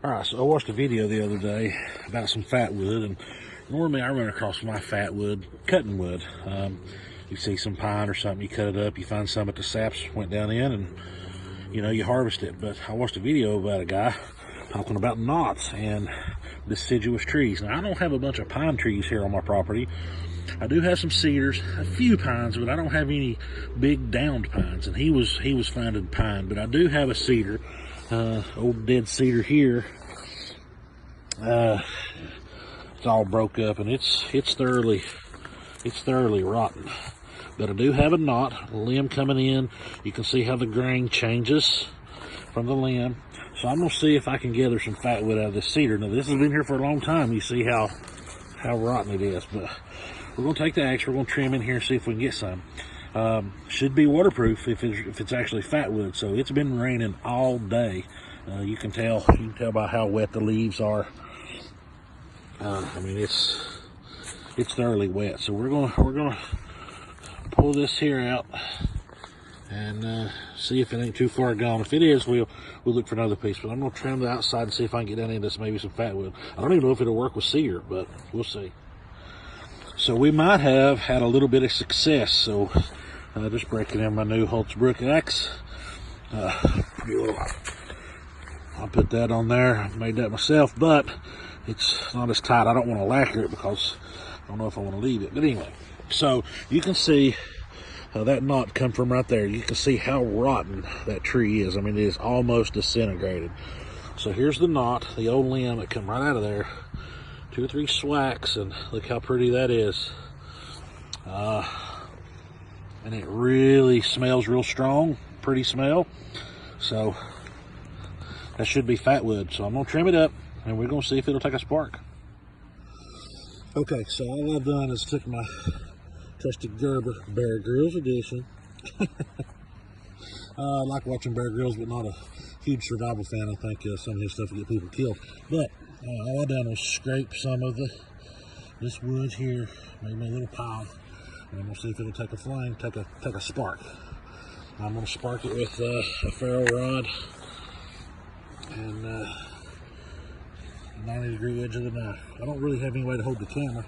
All right, so I watched a video the other day about some fatwood, and normally I run across my fatwood cutting wood. You see some pine or something, you cut it up, you find some that the saps went down in, and you harvest it. But I watched a video about a guy talking about knots and deciduous trees. Now, I don't have a bunch of pine trees here on my property. I do have some cedars, a few pines, but I don't have any big downed pines. And he was finding pine, but I do have a cedar, old dead cedar here. It's all broke up, and it's thoroughly rotten. But I do have a knot, a limb coming in. You can see how the grain changes from the limb. So I'm gonna see if I can gather some fatwood out of this cedar. Now, this has been here for a long time. You see how rotten it is, but we're gonna take the axe, we're gonna trim in here and see if we can get some. Should be waterproof if it's actually fatwood. So it's been raining all day. You can tell by how wet the leaves are. I mean, it's thoroughly wet. So we're gonna pull this here out and see if it ain't too far gone. If it is, we'll look for another piece. But I'm gonna trim the outside and see if I can get down into maybe some fatwood. I don't even know if it'll work with cedar, but we'll see. So we might have had a little bit of success. So just breaking in my new Holtzbrook axe. Pretty little. I'll put that on there. I made that myself, but it's not as tight. I don't want to lacquer it because I don't know if I want to leave it. But anyway, so you can see that knot come from right there. You can see how rotten that tree is. I mean, it is almost disintegrated. So here's the knot, the old limb that come right out of there. 2 or 3 swacks, and look how pretty that is. And it really smells real strong, pretty smell. So that should be fatwood. So I'm gonna trim it up, and we're gonna see if it'll take a spark. Okay, so all I've done is took my trusted Gerber Bear Grylls edition. I like watching Bear Grylls, but not a huge survival fan. I think some of his stuff will get people killed. But all I done was scrape some of this wood here, made me a little pile, and I'm gonna see if it'll take a flame, take a spark. I'm gonna spark it with a ferro rod and 90-degree edge of the knife. I don't really have any way to hold the camera.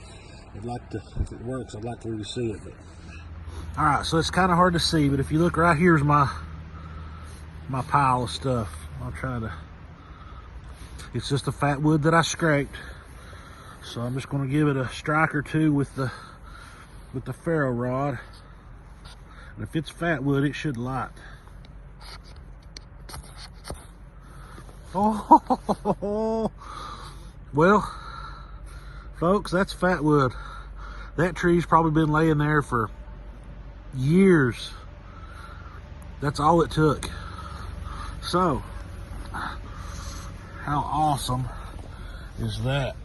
I'd like to, if it works, I'd like for you to see it. But all right, so it's kind of hard to see, but if you look right here's my pile of stuff. I'll try to. It's just a fatwood that I scraped, so I'm just going to give it a strike or two with the ferro rod. And if it's fatwood, it should light. Oh, well, folks, that's fatwood. That tree's probably been laying there for years. That's all it took. So, how awesome is that?